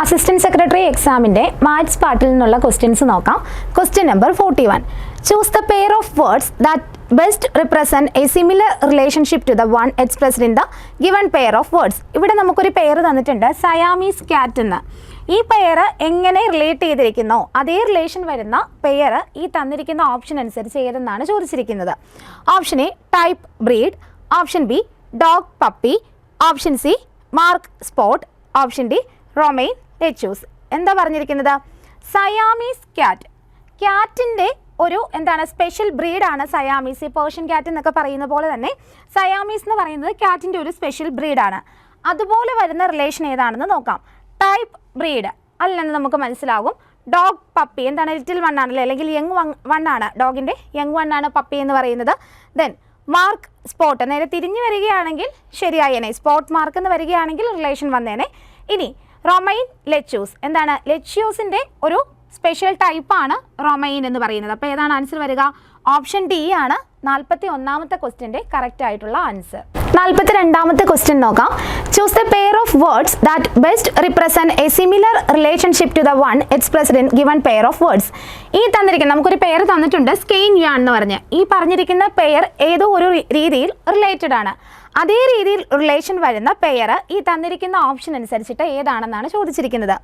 Assistant secretary എക്സാമിന്റെ maths പാർട്ടിൽ നിന്നുള്ള ക്വസ്റ്റ്യൻസ് നോക്കാം. Question number 41. Choose the pair of words that best represent a similar relationship to the one expressed in the given pair of words. ഇവിടെ നമുക്കൊരു pair തന്നിട്ടുണ്ട്, Siamese cat എന്ന്. ഈ pair എങ്ങനെ റിലേറ്റ് ചെയ്തിരിക്കുന്നോ അതേ റിലേഷൻ വരുന്ന പെയർ ഈ തന്നിരിക്കുന്ന ഓപ്ഷൻ അനുസരിച്ച് ഏതെന്നാണ് ചോദിച്ചിരിക്കുന്നത്. Option A type breed, option B dog puppy, option C mark spot, option D romaine lettuce. എന്താ പറഞ്ഞിരിക്കുന്നത്? Siamese cat. ക്യാറ്റിൻ്റെ ഒരു എന്താണ് സ്പെഷ്യൽ ബ്രീഡാണ് സയാമീസ്. ഈ പേർഷ്യൻ ക്യാറ്റ് എന്നൊക്കെ പറയുന്ന പോലെ തന്നെ സയാമീസ് എന്ന് പറയുന്നത് ക്യാറ്റിൻ്റെ ഒരു സ്പെഷ്യൽ ബ്രീഡാണ്. അതുപോലെ വരുന്ന റിലേഷൻ ഏതാണെന്ന് നോക്കാം. ടൈപ്പ് ബ്രീഡ് അല്ലെന്ന് നമുക്ക് മനസ്സിലാകും. ഡോഗ് പപ്പി എന്താണ്? ലിറ്റിൽ വൺ ആണല്ലേ, അല്ലെങ്കിൽ യങ് വൺ ആണ്. ഡോഗിൻ്റെ യങ് വൺ ആണ് പപ്പി എന്ന് പറയുന്നത്. ദെൻ മാർക്ക് സ്പോട്ട്, നേരെ തിരിഞ്ഞു വരികയാണെങ്കിൽ ശരിയായേനെ. സ്പോട്ട് മാർക്ക് എന്ന് വരികയാണെങ്കിൽ റിലേഷൻ വന്നേനെ. ഇനി റൊമെയിൻ ലെറ്റ്യൂസ് എന്താണ്? ലെറ്റ്യൂസിൻ്റെ ഒരു സ്പെഷ്യൽ ടൈപ്പാണ് റൊമെയിൻ എന്ന് പറയുന്നത്. അപ്പോൾ ഏതാണ് ആൻസർ വരിക? ഓപ്ഷൻ ഡി ആണ് 41ാമത്തെ ക്വസ്റ്റ്യൻ്റെ കറക്റ്റ് ആയിട്ടുള്ള ആൻസർ. 42ാമത്തെ ക്വസ്റ്റ്യൻ നോക്കാം. Choose the pair of words that best represent a similar relationship to the one expressed in given pair of words. ഈ തന്നിരിക്കുന്ന നമുക്കൊരു പെയർ തന്നിട്ടുണ്ട്, സ്കെയിൻ യാൺ എന്ന് പറഞ്ഞ്. ഈ പറഞ്ഞിരിക്കുന്ന പെയർ ഏതോ ഒരു രീതിയിൽ റിലേറ്റഡ് ആണ്. അതേ രീതിയിൽ റിലേഷൻ വരുന്ന പെയർ ഈ തന്നിരിക്കുന്ന ഓപ്ഷൻ അനുസരിച്ചിട്ട് ഏതാണെന്നാണ് ചോദിച്ചിരിക്കുന്നത്.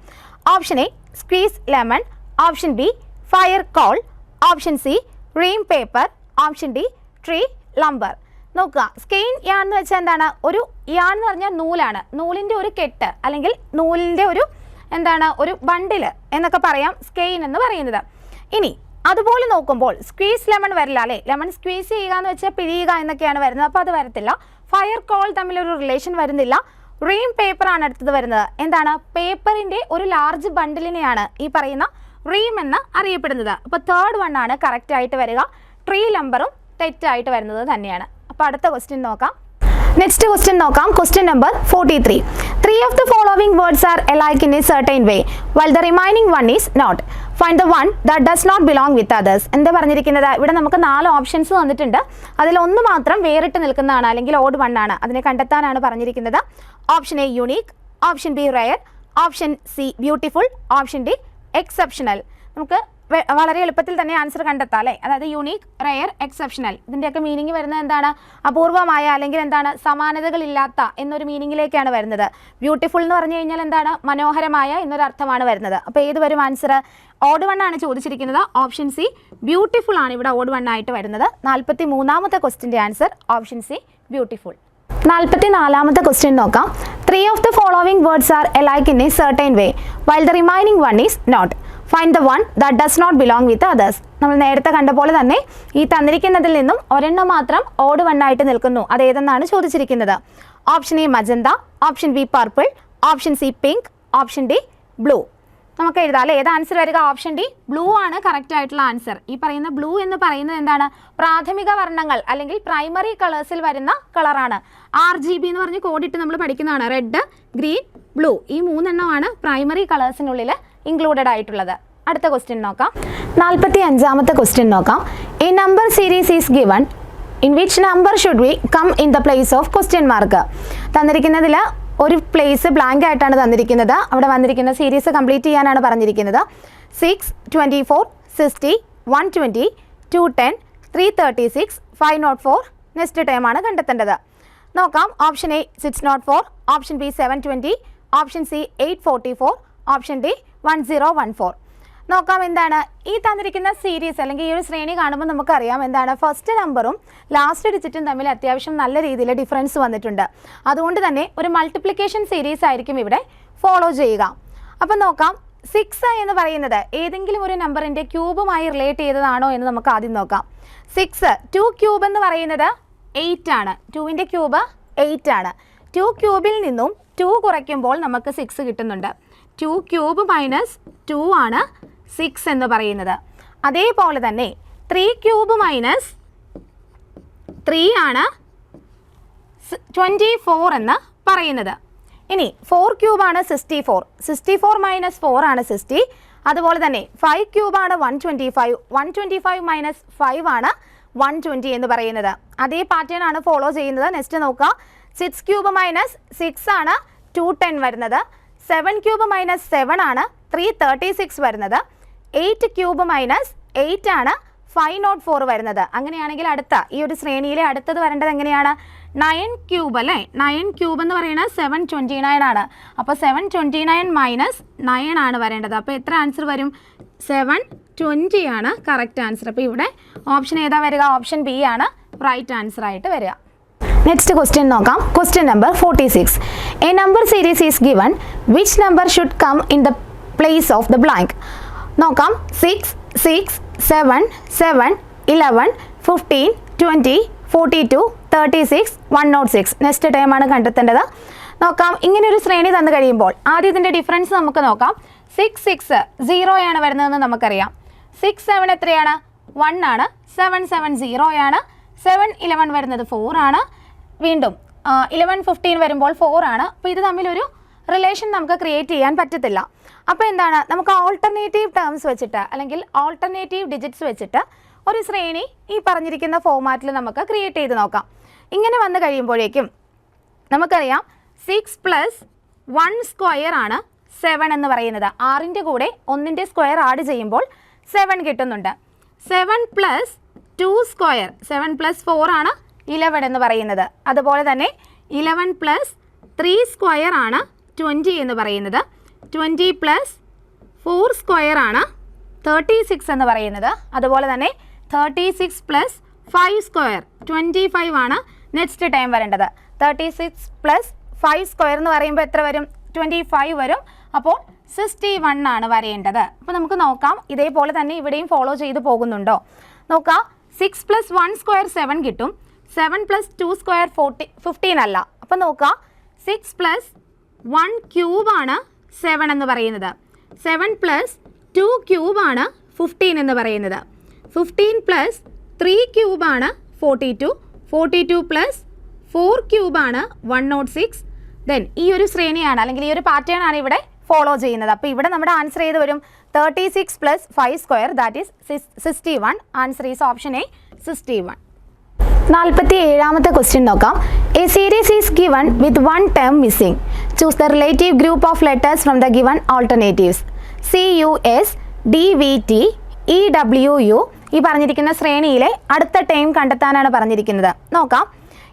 Option A squeeze lemon, option B fire coal, option C ream paper, option D tree lumber. നോക്കുക, സ്കെയിൻ യാൺ എന്ന് വെച്ചാൽ എന്താണ്? ഒരു യാൺ എന്ന് പറഞ്ഞാൽ നൂലാണ്. നൂലിൻ്റെ ഒരു കെട്ട് അല്ലെങ്കിൽ നൂലിൻ്റെ ഒരു എന്താണ് ഒരു ബണ്ടിൽ എന്നൊക്കെ പറയാം സ്കെയിൻ എന്ന് പറയുന്നത്. ഇനി അതുപോലെ നോക്കുമ്പോൾ സ്ക്വീസ് ലെമൺ വരില്ല അല്ലേ? ലെമൺ സ്ക്വീസ് ചെയ്യുക എന്ന് വെച്ചാൽ പിഴിയുക എന്നൊക്കെയാണ് വരുന്നത്, അപ്പോൾ അത് വരത്തില്ല. ഫയർ കോൾ തമ്മിലൊരു റിലേഷൻ വരുന്നില്ല. റീം പേപ്പർ ആണ് അടുത്തത് വരുന്നത്. എന്താണ്? പേപ്പറിൻ്റെ ഒരു ലാർജ് ബണ്ടിലിനെയാണ് ഈ പറയുന്ന റീം എന്ന് അറിയപ്പെടുന്നത്. അപ്പോൾ തേർഡ് വൺ ആണ് കറക്റ്റ് ആയിട്ട് വരിക. ട്രീ ലംബറും തെറ്റായിട്ട് വരുന്നത് തന്നെയാണ്. അപ്പോൾ അടുത്ത ക്വസ്റ്റ്യൻ നോക്കാം. നെക്സ്റ്റ് ക്വസ്റ്റ്യൻ നോക്കാം. Question number 43. 3 of the following words are alike in a certain way while the remaining one is not. Find the one that does not belong with others. എന്താ പറഞ്ഞിരിക്കുന്നത്? ഇവിടെ നമുക്ക് 4 ഓപ്ഷൻസ് വന്നിട്ടുണ്ട്. അതിലൊന്ന് മാത്രം വേറിട്ട് നിൽക്കുന്നതാണ് അല്ലെങ്കിൽ ഓഡ് വൺ ആണ്. അതിനെ കണ്ടെത്താനാണ് പറഞ്ഞിരിക്കുന്നത്. Option A unique, option B rare, option C beautiful, option D exceptional. നമുക്ക് വളരെ എളുപ്പത്തിൽ തന്നെ ആൻസർ കണ്ടെത്താം അല്ലേ? അതായത് യുണീക്ക്, റയർ, എക്സെപ്ഷണൽ. ഇതിൻ്റെയൊക്കെ മീനിങ് വരുന്നത് എന്താണ്? അപൂർവമായ അല്ലെങ്കിൽ എന്താണ് സമാനതകളില്ലാത്ത എന്നൊരു മീനിങ്ങിലേക്കാണ് വരുന്നത്. ബ്യൂട്ടിഫുൾ എന്ന് പറഞ്ഞു കഴിഞ്ഞാൽ എന്താണ്? മനോഹരമായ എന്നൊരു അർത്ഥമാണ് വരുന്നത്. അപ്പോൾ ഏത് വരും ആൻസർ? ഓഡ് വൺ ആണ് ചോദിച്ചിരിക്കുന്നത്. ഓപ്ഷൻ സി ബ്യൂട്ടിഫുൾ ആണ് ഇവിടെ ഓഡ് വൺ ആയിട്ട് വരുന്നത്. 43ാമത്തെ ക്വസ്റ്റ്യൻ്റെ ആൻസർ ഓപ്ഷൻ സി ബ്യൂട്ടിഫുൾ. 44ാമത്തെ ക്വസ്റ്റ്യൻ നോക്കാം. 3 of the following words are alike in a certain way while the remaining one is not. Find the one that does not belong with others. നമ്മൾ നേരത്തെ കണ്ട പോലെ തന്നെ ഈ തന്നിരിക്കുന്നതിൽ നിന്നും ഒരെണ്ണം മാത്രം ഓഡ് വൺ ആയിട്ട് നിൽക്കുന്നു. അതേതെന്നാണ് ചോദിച്ചിരിക്കുന്നത്. Option A magenta, option B purple, option C pink, option D blue. നമുക്ക് എഴുതാം അല്ലേ? ഏത് ആൻസർ വരിക? ഓപ്ഷൻ ഡി ബ്ലൂ ആണ് കറക്റ്റ് ആയിട്ടുള്ള ആൻസർ. ഈ പറയുന്ന ബ്ലൂ എന്ന് പറയുന്നത് എന്താണ്? പ്രാഥമിക വർണ്ണങ്ങൾ അല്ലെങ്കിൽ പ്രൈമറി കളേഴ്സിൽ വരുന്ന കളറാണ്. RGB എന്ന് പറഞ്ഞ് കോഡിട്ട് നമ്മൾ പഠിക്കുന്നതാണ്. Red, green, blue. ഈ 3 എണ്ണമാണ് പ്രൈമറി കളേഴ്സിനുള്ളിൽ ഇൻക്ലൂഡഡ് ആയിട്ടുള്ളത്. അടുത്ത ക്വസ്റ്റ്യൻ നോക്കാം. 45ാമത്തെ ക്വസ്റ്റ്യൻ നോക്കാം. A number series is given in which number should we come in the place of question mark. തന്നിരിക്കുന്നതിൽ ഒരു പ്ലേസ് ബ്ലാങ്ക് ആയിട്ടാണ് തന്നിരിക്കുന്നത്. അവിടെ വന്നിരിക്കുന്ന സീരീസ് കംപ്ലീറ്റ് ചെയ്യാനാണ് പറഞ്ഞിരിക്കുന്നത്. 6, 24, 60, 120, 210, 336, 504. നെക്സ്റ്റ് ടൈമാണ് കണ്ടെത്തേണ്ടത്. നോക്കാം. Option A 604, option B 720, option C 844, option D 1014. നോക്കാം എന്താണ് ഈ തന്നിരിക്കുന്ന സീരീസ് അല്ലെങ്കിൽ ഈ ഒരു ശ്രേണി കാണുമ്പോൾ നമുക്കറിയാം എന്താണ് ഫസ്റ്റ് നമ്പറും ലാസ്റ്റ് ഡിജിറ്റും തമ്മിൽ അത്യാവശ്യം നല്ല രീതിയിൽ ഡിഫറൻസ് വന്നിട്ടുണ്ട്. അതുകൊണ്ട് തന്നെ ഒരു മൾട്ടിപ്ലിക്കേഷൻ സീരീസ് ആയിരിക്കും ഇവിടെ ഫോളോ ചെയ്യുക. അപ്പം നോക്കാം. 6 എന്ന് പറയുന്നത് ഏതെങ്കിലും ഒരു നമ്പറിൻ്റെ ക്യൂബുമായി റിലേറ്റ് ചെയ്തതാണോ എന്ന് നമുക്ക് ആദ്യം നോക്കാം. 6 2 ക്യൂബ് എന്ന് പറയുന്നത് 8 ആണ്. 2ൻ്റെ ക്യൂബ് 8 ആണ്. 2 ക്യൂബിൽ നിന്നും 2 കുറയ്ക്കുമ്പോൾ നമുക്ക് 6 കിട്ടുന്നുണ്ട്. 2 ക്യൂബ് മൈനസ് 2 ആണ് 6 എന്ന് പറയുന്നത്. അതേപോലെ തന്നെ 3 ക്യൂബ് മൈനസ് 3 ആണ് 24 എന്ന് പറയുന്നത്. ഇനി 4 ക്യൂബാണ് 64. 64 മൈനസ് 4 ആണ് 60. അതുപോലെ തന്നെ 5 ക്യൂബാണ് 125. 125 മൈനസ് 5 ആണ് 120 എന്ന് പറയുന്നത്. അതേ പാറ്റേൺ ആണ് ഫോളോ ചെയ്യുന്നത്. നെക്സ്റ്റ് നോക്കുക. 6 ക്യൂബ് മൈനസ് 6 ആണ് 210 വരുന്നത്. 7 ക്യൂബ് മൈനസ് 7 ആണ് 336 വരുന്നത്. 8 ക്യൂബ് മൈനസ് 8 ആണ് 504 വരുന്നത്. അങ്ങനെയാണെങ്കിൽ അടുത്ത ഈ ഒരു ശ്രേണിയിലെ അടുത്തത് വരേണ്ടത് എങ്ങനെയാണ്? 9 ക്യൂബ് അല്ലേ? 9 ക്യൂബ് എന്ന് പറയുന്നത് 729 ആണ്. അപ്പോൾ 729 മൈനസ് 9 ആണ് വരേണ്ടത്. അപ്പോൾ എത്ര ആൻസർ വരും? 720 ആണ് കറക്റ്റ് ആൻസർ. അപ്പോൾ ഇവിടെ ഓപ്ഷൻ ഏതാ വരിക? ഓപ്ഷൻ ബി ആണ് റൈറ്റ് ആൻസർ ആയിട്ട് വരിക. നെക്സ്റ്റ് ക്വസ്റ്റ്യൻ നോക്കാം. Question number 46. A number series is given. Which number should come in the place of the blank? നോക്കാം. 6, 6, 7, 7, 11, 15, 20, 42, 36, 106. നെക്സ്റ്റ് ടൈമാണ് കണ്ടെത്തേണ്ടത്. നോക്കാം. ഇങ്ങനെയൊരു ശ്രേണി തന്നു കഴിയുമ്പോൾ ആദ്യം ഇതിൻ്റെ ഡിഫറൻസ് നമുക്ക് നോക്കാം. 6, 6 0 ആണ് വരുന്നതെന്ന് നമുക്കറിയാം. 6, 7 എത്രയാണ്? 1 ആണ്. 7, 7 0 ആണ്. 7, 11 വരുന്നത് 4 ആണ്. വീണ്ടും 11, 15 വരുമ്പോൾ 4 ആണ്. അപ്പോൾ ഇത് തമ്മിലൊരു റിലേഷൻ നമുക്ക് ക്രിയേറ്റ് ചെയ്യാൻ പറ്റത്തില്ല. അപ്പോൾ എന്താണ്? നമുക്ക് ഓൾട്ടർനേറ്റീവ് ടേംസ് വെച്ചിട്ട് അല്ലെങ്കിൽ ഓൾട്ടർനേറ്റീവ് ഡിജിറ്റ്സ് വെച്ചിട്ട് ഒരു ശ്രേണി ഈ പറഞ്ഞിരിക്കുന്ന ഫോർമാറ്റിൽ നമുക്ക് ക്രിയേറ്റ് ചെയ്ത് നോക്കാം. ഇങ്ങനെ വന്നു കഴിയുമ്പോഴേക്കും നമുക്കറിയാം 6 പ്ലസ് 1 സ്ക്വയർ ആണ് 7 എന്ന് പറയുന്നത്. 6ൻ്റെ കൂടെ 1ൻ്റെ സ്ക്വയർ ആഡ് ചെയ്യുമ്പോൾ 7 കിട്ടുന്നുണ്ട്. 7 പ്ലസ് 2 സ്ക്വയർ 7 പ്ലസ് 4 ആണ് 11 എന്ന് പറയുന്നത്. അതുപോലെ തന്നെ 11 പ്ലസ് 3 സ്ക്വയർ ആണ് 20 എന്ന് പറയുന്നത്. 20 പ്ലസ് 4 സ്ക്വയർ ആണ് 36 എന്ന് പറയുന്നത്. അതുപോലെ തന്നെ 36 പ്ലസ് 5 സ്ക്വയർ 25 ആണ് നെക്സ്റ്റ് ടൈം വരേണ്ടത്. 36 പ്ലസ് 5 സ്ക്വയർ എന്ന് പറയുമ്പോൾ എത്ര വരും? 25 വരും. അപ്പോൾ 61 ആണ് വരേണ്ടത്. അപ്പോൾ നമുക്ക് നോക്കാം ഇതേപോലെ തന്നെ ഇവിടെയും ഫോളോ ചെയ്ത് പോകുന്നുണ്ടോ നോക്കാം. 6 പ്ലസ് 1 സ്ക്വയർ 7 കിട്ടും. 7 പ്ലസ് 2 സ്ക്വയർ 15 അല്ല. അപ്പോൾ നോക്കാം 6 പ്ലസ് 1 ക്യൂബാണ് 7 എന്ന് പറയുന്നത്. 7 പ്ലസ് 2 ക്യൂബാണ് 15 എന്ന് പറയുന്നത്. 15 പ്ലസ് 3 ക്യൂബാണ് 42. 42 പ്ലസ് 4 ക്യൂബാണ് 106. ദെൻ ഈ ഒരു ശ്രേണിയാണ് അല്ലെങ്കിൽ ഈ ഒരു പാറ്റേൺ ആണ് ഇവിടെ ഫോളോ ചെയ്യുന്നത്. അപ്പോൾ ഇവിടെ നമ്മുടെ ആൻസർ ഏത് വരും? 36 plus 5 square that is 61. Answer is option A 61. 47ാമത്തെ ക്വസ്റ്റ്യൻ നോക്കാം. A series is given with 1 term missing. Choose the relative group of letters from the given alternatives. CUS, DVT, EWU. ഈ പറഞ്ഞിരിക്കുന്ന ശ്രേണിയിലെ അടുത്ത ടേം കണ്ടെത്താനാണ് പറഞ്ഞിരിക്കുന്നത്. നോക്കാം.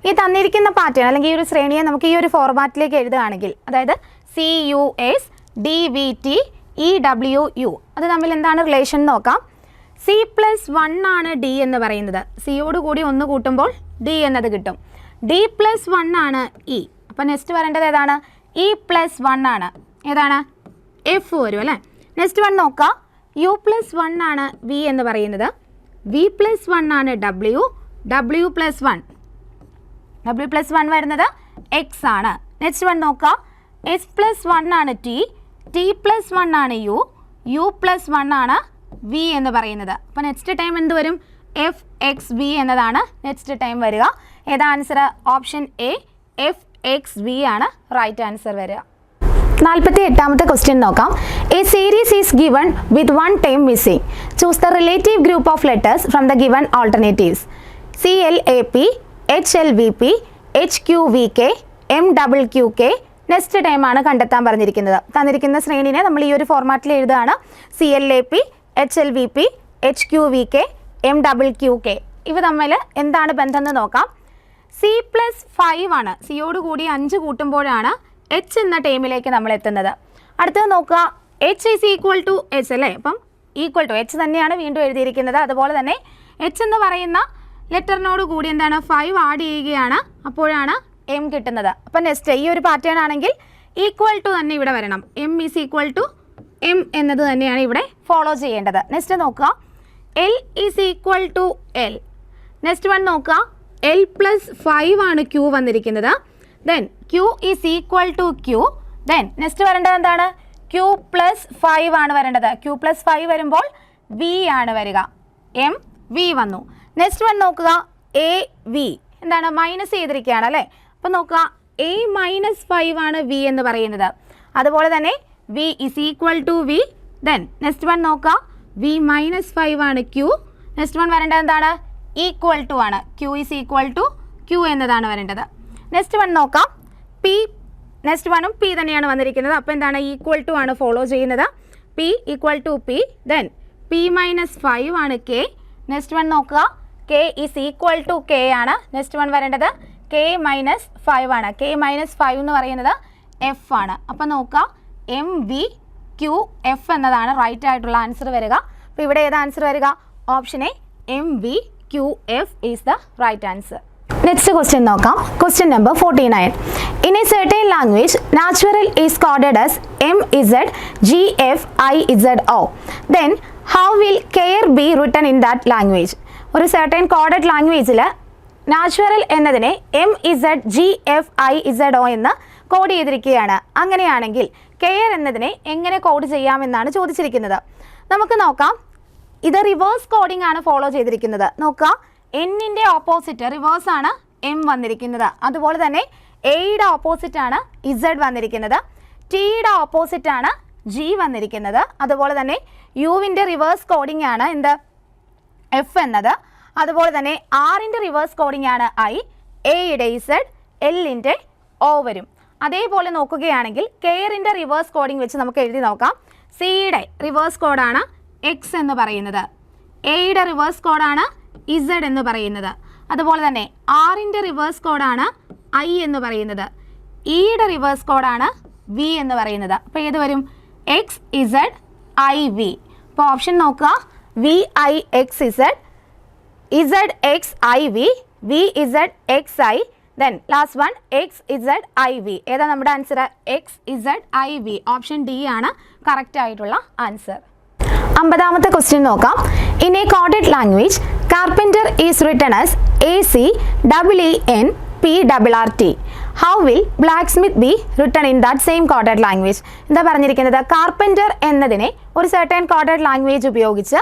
ഈ തന്നിരിക്കുന്ന പാറ്റേൺ അല്ലെങ്കിൽ ഈ ഒരു ശ്രേണിയെ നമുക്ക് ഈ ഒരു ഫോർമാറ്റിലേക്ക് എഴുതുകയാണെങ്കിൽ അതായത് CUS, DVT, EWU അത് തമ്മിൽ എന്താണ് റിലേഷൻ നോക്കാം. C പ്ലസ് 1 ആണ് D എന്ന് പറയുന്നത്. സിയോട് കൂടി 1 കൂട്ടുമ്പോൾ D എന്നത് കിട്ടും. D പ്ലസ് 1 ആണ് E. അപ്പോൾ നെക്സ്റ്റ് വരേണ്ടത് ഏതാണ്? E പ്ലസ് 1 ആണ്. ഏതാണ്? F വരും അല്ലേ. നെക്സ്റ്റ് 1 നോക്കാം. U പ്ലസ് 1 ആണ് V എന്ന് പറയുന്നത്. V പ്ലസ് 1 ആണ് W. W plus 1. W plus 1 വരുന്നത് X ആണ്. നെക്സ്റ്റ് 1 നോക്കാം. S പ്ലസ് 1 ആണ് T. T പ്ലസ് 1 ആണ് U. U പ്ലസ് 1 ആണ് V എന്ന് പറയുന്നത്. അപ്പോൾ നെക്സ്റ്റ് ടൈം എന്ത് വരും? FXV എന്നതാണ് നെക്സ്റ്റ് ടൈം വരിക. ഏതാ ആൻസർ? ഓപ്ഷൻ എ FXV ആണ് റൈറ്റ് ആൻസർ വരിക. 48ാമത്തെ ക്വസ്റ്റ്യൻ നോക്കാം. A series is given with 1 term missing. Choose the relative group of letters from the given alternatives. CLAP, HLVP, HQVK, MQQK. Next ടൈമാണ് കണ്ടെത്താൻ പറഞ്ഞിരിക്കുന്നത്. തന്നിരിക്കുന്ന ശ്രേണിനെ നമ്മൾ ഈ ഒരു ഫോർമാറ്റിൽ എഴുതുകയാണ്. CLAP, HLVP, HQVK, MQQK. ഇവ തമ്മിൽ എന്താണ് ബന്ധം എന്ന് നോക്കാം. C പ്ലസ് 5 ആണ്. സിയോട് കൂടി 5 കൂട്ടുമ്പോഴാണ് H എന്ന ടേമിലേക്ക് നമ്മൾ എത്തുന്നത്. അടുത്തത് നോക്കുക. H is equal to H അല്ലേ. അപ്പം ഈക്വൽ ടു H തന്നെയാണ് വീണ്ടും എഴുതിയിരിക്കുന്നത്. അതുപോലെ തന്നെ H എന്ന് പറയുന്ന ലെറ്ററിനോട് കൂടി എന്താണ് 5 ആഡ് ചെയ്യുകയാണ്. അപ്പോഴാണ് M കിട്ടുന്നത്. അപ്പം നെക്സ്റ്റ് ഈ ഒരു പാറ്റേൺ ആണെങ്കിൽ ഈക്വൽ ടു തന്നെ ഇവിടെ വരണം. M is equal to M എന്നത് തന്നെയാണ് ഇവിടെ ഫോളോ ചെയ്യേണ്ടത്. നെക്സ്റ്റ് നോക്കുക. L is equal to L. Next 1 നോക്കുക. L പ്ലസ് 5 ആണ് Q വന്നിരിക്കുന്നത്. Then Q is equal to Q. Then next വരേണ്ടത് എന്താണ്? Q പ്ലസ് 5 ആണ് വരേണ്ടത്. Q പ്ലസ് 5 വരുമ്പോൾ V ആണ് വരിക. M V വന്നു. നെക്സ്റ്റ് 1 നോക്കുക. AV എന്താണ്? മൈനസ് ചെയ്തിരിക്കുകയാണ് അല്ലേ. അപ്പോൾ നോക്കുക. A മൈനസ് 5 ആണ് V എന്ന് പറയുന്നത്. അതുപോലെ തന്നെ V is equal to V. Then next 1 നോക്കുക. V മൈനസ് 5 ആണ് Q. നെക്സ്റ്റ് 1 വരേണ്ടത് എന്താണ്? ഈക്വൽ ടു ആണ്. Q is equal to Q എന്നതാണ് വരേണ്ടത്. നെക്സ്റ്റ് 1 നോക്കാം. P നെക്സ്റ്റ് വണ്ണും പി തന്നെയാണ് വന്നിരിക്കുന്നത്. അപ്പോൾ എന്താണ് ഈക്വൽ ടു ആണ് ഫോളോ ചെയ്യുന്നത്. P equal to P, then P minus 5 ആണ് കെ. നെക്സ്റ്റ് വൺ നോക്കുക, K is equal to K ആണ്. നെക്സ്റ്റ് വൺ വരേണ്ടത് കെ മൈനസ് 5 ആണ്. കെ മൈനസ് 5 എന്ന് പറയുന്നത് എഫ് ആണ്. അപ്പോൾ നോക്കുക എം വി ക്യു എഫ് എന്നതാണ് റൈറ്റ് ആയിട്ടുള്ള ആൻസർ വരിക. അപ്പോൾ ഇവിടെ ഏത് ആൻസർ വരിക? Option A M V Q F is the right answer. Next question നോക്കാം. Question number 49. In a certain language, natural is coded as MZGFIZO. Then how will care be written in that language? ഒരു certain coded languageൽ natural എന്നതിനെ MZGFIZO എന്ന് code ചെയ്തിരിക്കുകയാണ്. അങ്ങനെയാണെങ്കിൽ care എന്നതിനെ എങ്ങനെ code ചെയ്യാമെന്നാണ് ചോദിച്ചിരിക്കുന്നത്. നമുക്ക് നോക്കാം. ഇത് റിവേഴ്സ് കോഡിംഗ് ആണ് ഫോളോ ചെയ്തിരിക്കുന്നത്. നോക്കുക, എന്നിൻ്റെ ഓപ്പോസിറ്റ് റിവേഴ്സ് ആണ് എം വന്നിരിക്കുന്നത്. അതുപോലെ തന്നെ എയുടെ ഓപ്പോസിറ്റ് ആണ് ഇസഡ് വന്നിരിക്കുന്നത്. ടിയുടെ ഓപ്പോസിറ്റ് ആണ് ജി വന്നിരിക്കുന്നത്. അതുപോലെ തന്നെ യുവിൻ്റെ റിവേഴ്സ് കോഡിംഗ് ആണ് എന്ത്? എഫ് എന്നത്. അതുപോലെ തന്നെ ആറിൻ്റെ റിവേഴ്സ് കോഡിംഗ് ആണ് ഐ, എയുടെ ഇസഡ്, എല്ലിൻ്റെ ഒ വരും. അതേപോലെ നോക്കുകയാണെങ്കിൽ കെയറിൻ്റെ റിവേഴ്സ് കോഡിംഗ് വെച്ച് നമുക്ക് എഴുതി നോക്കാം. സിയുടെ റിവേഴ്സ് കോഡാണ് എക്സ് എന്ന് പറയുന്നത്, എയുടെ റിവേഴ്സ് കോഡാണ് ഇസഡ് എന്ന് പറയുന്നത്. അതുപോലെ തന്നെ ആറിൻ്റെ റിവേഴ്സ് കോഡാണ് ഐ എന്ന് പറയുന്നത്, ഇയുടെ റിവേഴ്സ് കോഡാണ് വി എന്ന് പറയുന്നത്. അപ്പോൾ ഏത് വരും? X Z I V. അപ്പോൾ ഓപ്ഷൻ നോക്കുക, V I X Z, Z X I V, V Z X I, then last one X Z I V. ഏതാ നമ്മുടെ answer? X Z I V. Option D ആണ് correct ആയിട്ടുള്ള answer. 50ാമത്തെ question നോക്കാം. In a coded language, carpenter is written as ACEENPRRT. How will black smith be written in that same coded language? എന്താ പറഞ്ഞിരിക്കുന്നത്? Carpenter എന്നതിനെ ഒരു certain coded language ഉപയോഗിച്ച്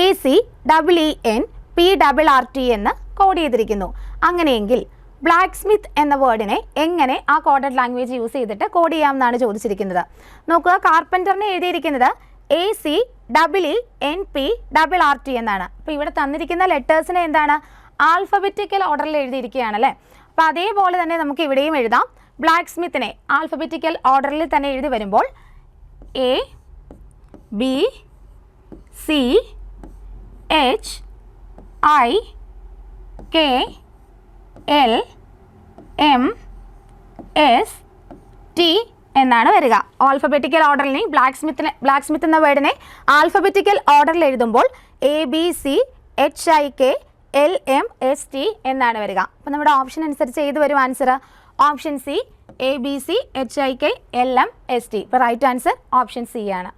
ACEENPRRT എന്ന് കോഡ് ചെയ്തിരിക്കുന്നു. അങ്ങനെയെങ്കിൽ ബ്ലാക്ക് സ്മിത്ത് എന്ന വേർഡിനെ എങ്ങനെ ആ കോഡഡ് ലാംഗ്വേജ് യൂസ് ചെയ്തിട്ട് കോഡ് ചെയ്യാമെന്നാണ് ചോദിച്ചിരിക്കുന്നത്. നോക്കുക, കാർപ്പൻറ്ററിനെ എഴുതിയിരിക്കുന്നത് ACEENPRRT എന്നാണ്. അപ്പോൾ ഇവിടെ തന്നിരിക്കുന്ന ലെറ്റേഴ്സിനെ എന്താണ്? ആൽഫബറ്റിക്കൽ ഓർഡറിൽ എഴുതിയിരിക്കുകയാണല്ലേ. അപ്പോൾ അതേപോലെ തന്നെ നമുക്ക് ഇവിടെയും എഴുതാം. ബ്ലാക്ക് സ്മിത്തിനെ ആൽഫബറ്റിക്കൽ ഓർഡറിൽ തന്നെ എഴുതി വരുമ്പോൾ A B C H I K L M S T എന്നാണ് വരിക. ആൽഫബറ്റിക്കൽ ഓർഡറിനെ ബ്ലാക്ക് സ്മിത്ത് എന്ന വേർഡിനെ ആൽഫബറ്റിക്കൽ ഓർഡറിൽ എഴുതുമ്പോൾ ABCHIKLMST എന്നാണ് വരിക. അപ്പോൾ നമ്മുടെ ഓപ്ഷൻ അനുസരിച്ച് ഏത് വരും ആൻസർ? Option C ABCHIKLMST. ഇപ്പോൾ റൈറ്റ് ആൻസർ ഓപ്ഷൻ സി ആണ്.